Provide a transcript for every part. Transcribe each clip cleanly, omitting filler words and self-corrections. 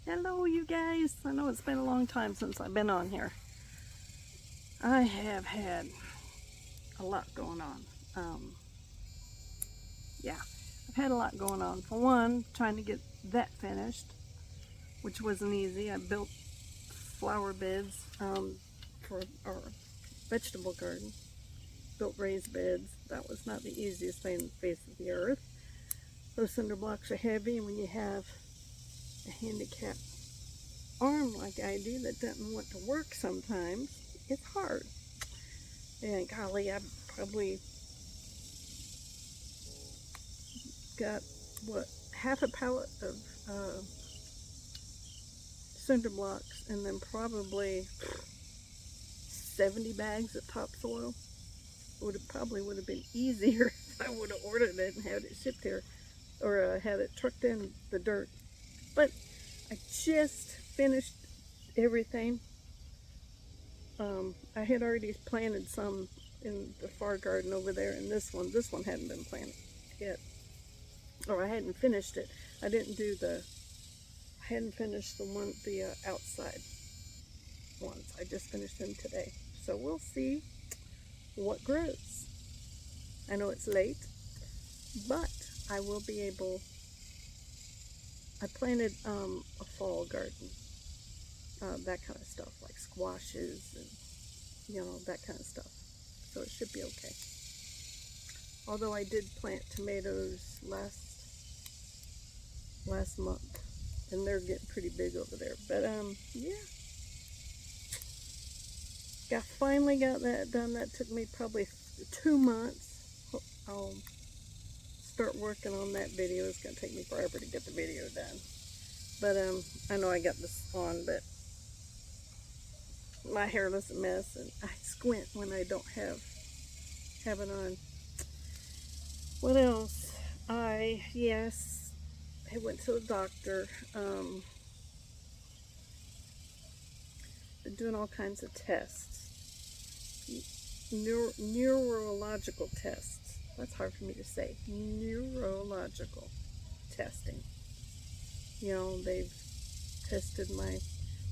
Hello, you guys. I know it's been a long time since I've been on here. I have had a lot going on. Um, yeah, I've had a lot going on. For one, trying to get that finished, which wasn't easy. I built flower beds for our vegetable garden, built raised beds. That was not the easiest thing on the face of the earth. Those cinder blocks are heavy, and when you have a handicapped arm like I do that doesn't want to work sometimes, it's hard. And golly, I probably got, what, half a pallet of cinder blocks, and then probably 70 bags of topsoil. Probably would have been easier if I would have ordered it and had it shipped here, or had it trucked in the dirt. But I just finished everything. I had already planted some in the far garden over there, and this one hadn't been planted yet, or I hadn't finished it. I hadn't finished the outside ones. I just finished them today, so we'll see what grows. I know it's late, but I will be able. I planted a fall garden, that kind of stuff, like squashes and that kind of stuff. So it should be okay. Although I did plant tomatoes last month, and they're getting pretty big over there. But yeah, finally got that done. That took me probably 2 months. I'll start working on that video. It's gonna take me forever to get the video done. But I know I got this on, but my hair was a mess, and I squint when I don't have it on. What else? I went to the doctor. Been doing all kinds of tests, neurological tests. That's hard for me to say. Neurological testing. They've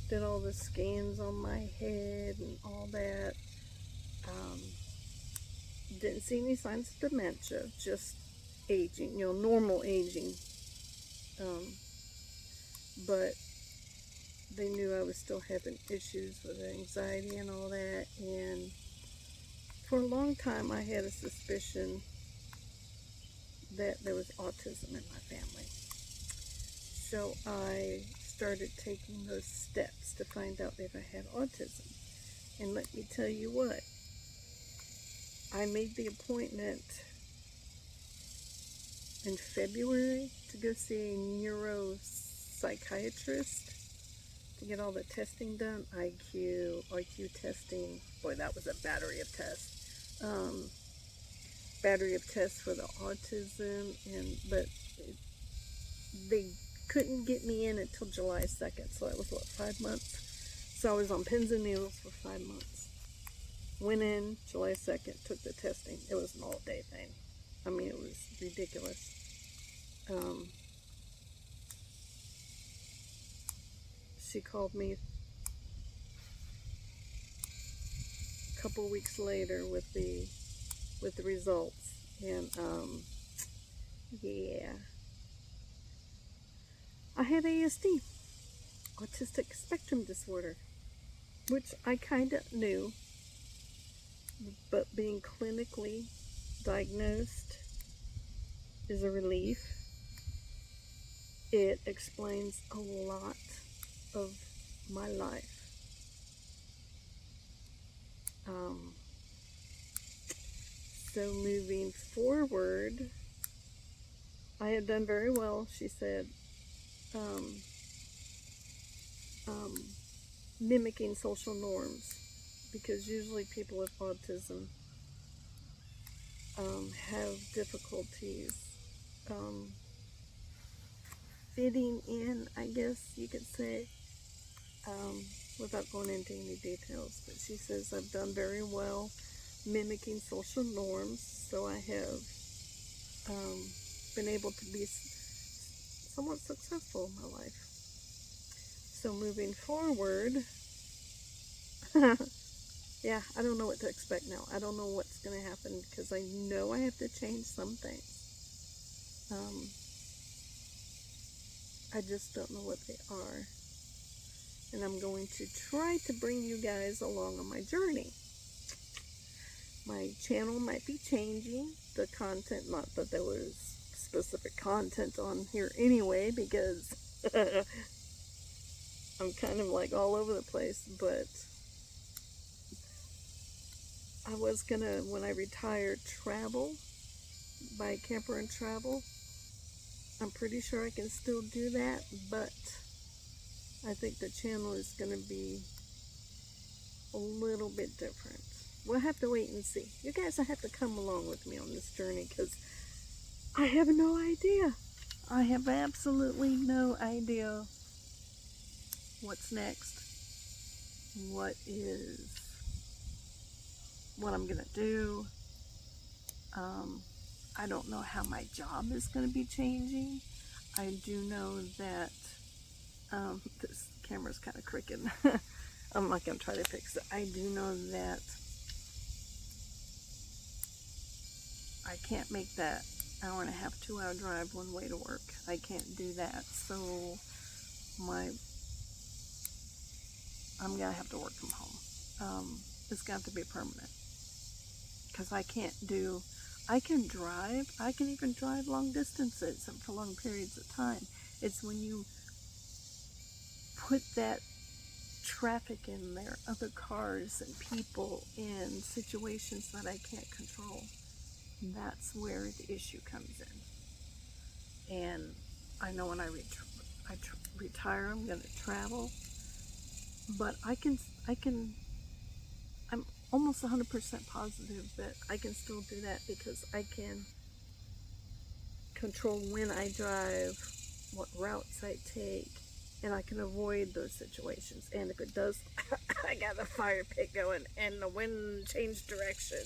did all the scans on my head and all that. Didn't see any signs of dementia, just aging, normal aging. But they knew I was still having issues with anxiety and all that, and for a long time I had a suspicion that there was autism in my family. So I started taking those steps to find out if I had autism. And let me tell you what, I made the appointment in February to go see a neuropsychiatrist to get all the testing done. IQ testing. Boy, that was a battery of tests. Battery of tests for the autism, but they couldn't get me in until July 2nd. So that was 5 months. So I was on pins and needles for 5 months. Went in July 2nd, took the testing. It was an all-day thing. I mean, it was ridiculous. She called me a couple weeks later with the results, and yeah, I had ASD, autistic spectrum disorder, which I kind of knew, but being clinically diagnosed is a relief. It explains a lot of my life. So moving forward, I had done very well, she said, mimicking social norms, because usually people with autism have difficulties fitting in, I guess you could say, without going into any details. But she says I've done very well mimicking social norms, so I have been able to be somewhat successful in my life. So moving forward, yeah, I don't know what to expect now. I don't know what's going to happen because I know I have to change some things. I just don't know what they are. And I'm going to try to bring you guys along on my journey. My channel might be changing. The content, not that there was specific content on here anyway, because I'm kind of like all over the place, but I was gonna, when I retire, travel, buy a camper and travel. I'm pretty sure I can still do that, but I think the channel is gonna be a little bit different. We'll have to wait and see. You guys will have to come along with me on this journey because I have no idea. I have absolutely no idea what's next, what I'm gonna do. I don't know how my job is gonna be changing. I do know that this camera's kind of crooked. I'm not gonna try to fix it. I do know that I can't make that hour and a half, 2-hour drive one way to work. I can't do that. So I'm gonna have to work from home. It's got to be permanent because I can drive. I can even drive long distances and for long periods of time. It's when you put that traffic in there, other cars and people and situations that I can't control. That's where the issue comes in. And I know when I retire, I'm going to travel, but I'm almost 100% positive that I can still do that because I can control when I drive, what routes I take, and I can avoid those situations. And if it does, I got the fire pit going and the wind changed direction.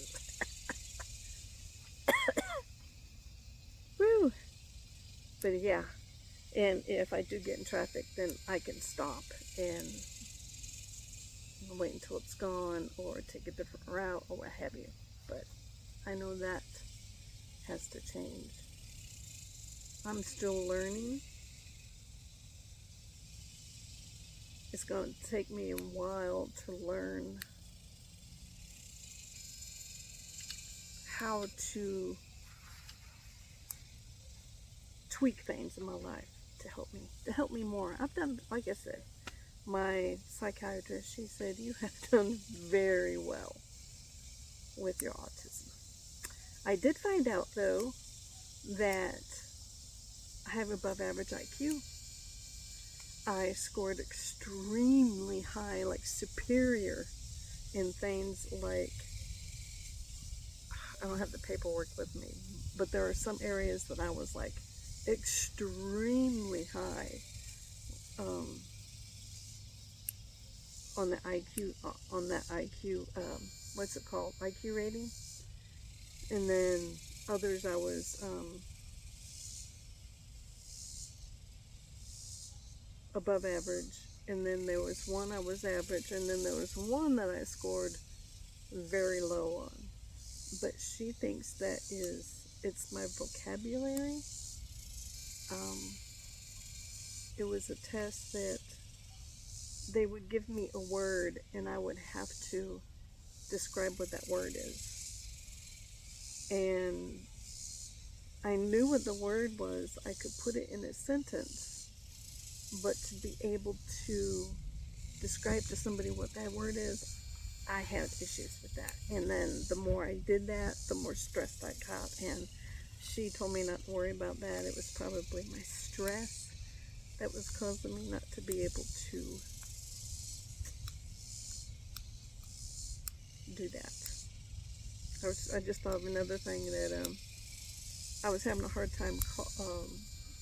Woo! But yeah, and if I do get in traffic, then I can stop and wait until it's gone or take a different route or what have you. But I know that has to change. I'm still learning. It's going to take me a while to learn how to tweak things in my life to help me more. I've done, like I said, my psychiatrist, she said, you have done very well with your autism. I did find out though that I have above average IQ. I scored extremely high, like superior in things like, I don't have the paperwork with me, but there are some areas that I was like extremely high on the IQ, what's it called, IQ rating. And then others I was above average, and then there was one I was average, and then there was one that I scored very low on. But she thinks that it's my vocabulary. It was a test that they would give me a word and I would have to describe what that word is. And I knew what the word was. I could put it in a sentence, but to be able to describe to somebody what that word is, I had issues with that. And then the more I did that, the more stressed I got. And she told me not to worry about that. It was probably my stress that was causing me not to be able to do that. I just thought of another thing that I was having a hard time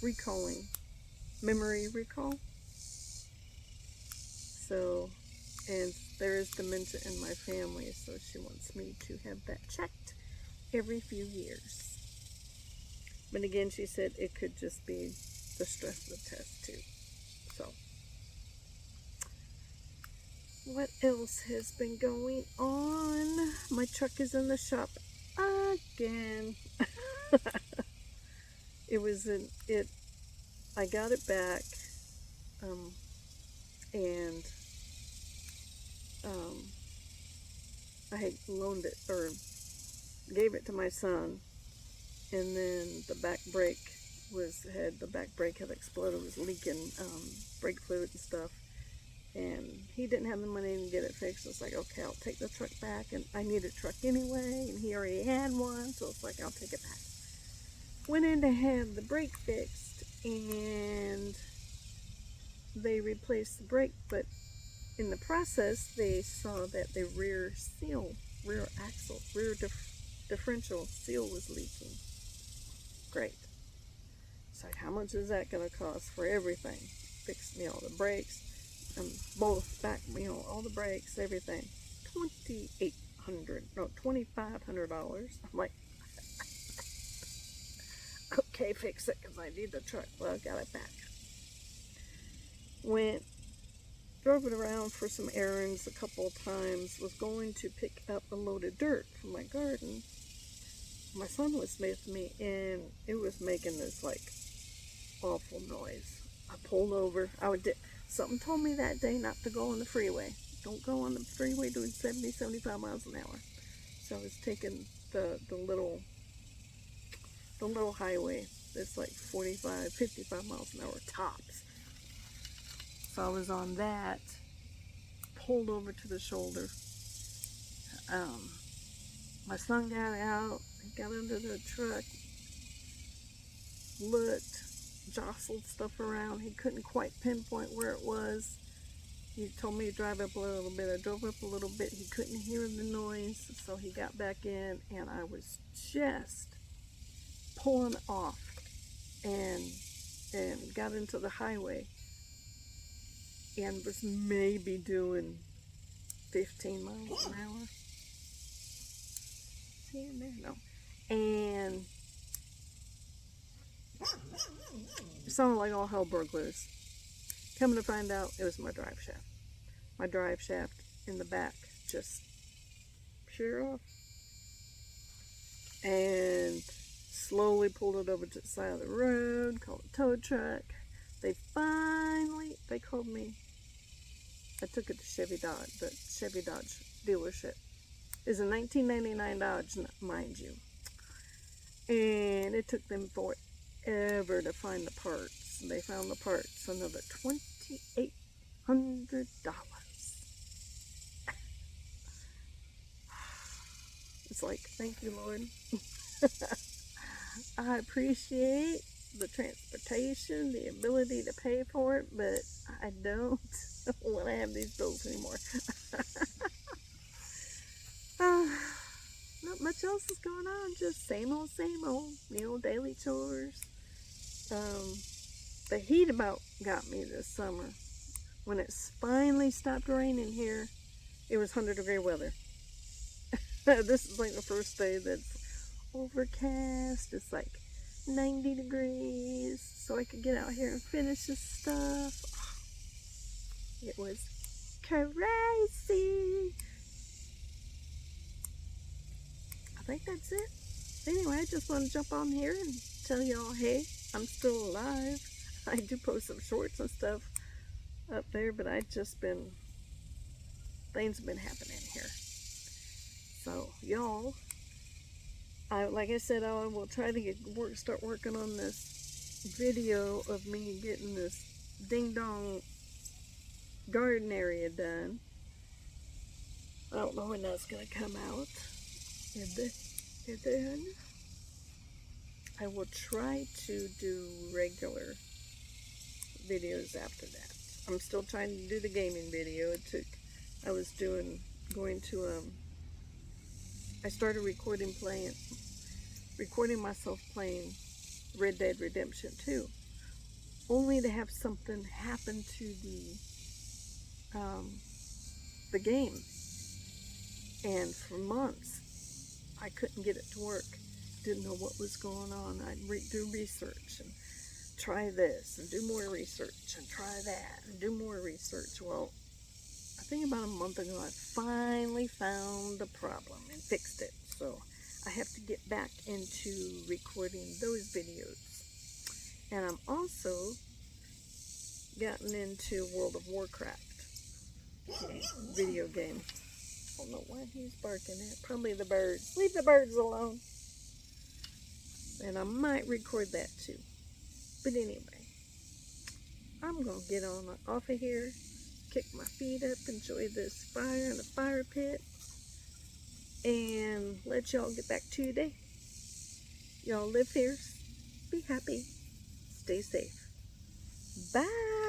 recalling, memory recall. So, and there is dementia in my family, so she wants me to have that checked every few years. But again, she said it could just be the stress of the test too. So, What else has been going on? My truck is in the shop again. I got it back, and I had loaned it, or gave it to my son, and then the back brake had exploded, was leaking brake fluid and stuff, and he didn't have the money to get it fixed. It's like, okay, I'll take the truck back, and I need a truck anyway, and he already had one, so it's like, I'll take it back. Went in to have the brake fixed, and they replaced the brake, but in the process, they saw that the rear differential seal was leaking. Great. So how much is that going to cost for everything? Fix, the brakes, both back, all the brakes, everything. $2,500. I'm like, okay, fix it, because I need the truck. Well, I got it back. Drove it around for some errands a couple of times, was going to pick up a load of dirt from my garden. My son was with me, and it was making this, like, awful noise. I pulled over. Something told me that day not to go on the freeway. Don't go on the freeway doing 70, 75 miles an hour. So I was taking the little highway that's like 45, 55 miles an hour tops. So I was on that, pulled over to the shoulder. My son got out, he got into the truck, looked, jostled stuff around. He couldn't quite pinpoint where it was. He told me to drive up a little bit. I drove up a little bit. He couldn't hear the noise, so he got back in, and I was just pulling off and got into the highway and was maybe doing 15 miles an hour. Here and there, no. And it sounded like all hell broke loose. Coming to find out, it was my drive shaft. My drive shaft in the back just sheared off. And slowly pulled it over to the side of the road, called a tow truck. They called me. I took it to Chevy Dodge, the Chevy Dodge dealership. It's a 1999 Dodge, mind you. And it took them forever to find the parts. They found the parts, another $2,800. It's like, thank you, Lord. I appreciate the transportation, the ability to pay for it, but I don't want to have these bills anymore. Not much else is going on, just same old, daily chores. The heat about got me this summer. When it finally stopped raining here, it was 100-degree weather. This is like the first day that's overcast. It's like 90 degrees, so I could get out here and finish this stuff. It was crazy. I think that's it. Anyway, I just want to jump on here and tell y'all, hey, I'm still alive. I do post some shorts and stuff up there, but things have been happening here. So, y'all, like I said, I will try to start working on this video of me getting this ding-dong garden area done. I don't know when that's going to come out. And then I will try to do regular videos after that. I'm still trying to do the gaming video. I started recording myself playing Red Dead Redemption 2, only to have something happen to the game. And for months, I couldn't get it to work. Didn't know what was going on. I'd do research and try this and do more research and try that and do more research. Well, I think about a month ago, I finally found the problem and fixed it. So I have to get back into recording those videos. And I'm also gotten into World of Warcraft video game. I don't know why he's barking at. Probably the birds. Leave the birds alone. And I might record that too. But anyway, I'm going to get on off of here, kick my feet up, enjoy this fire in the fire pit, and let y'all get back to your day. Y'all live fierce, be happy, stay safe. Bye.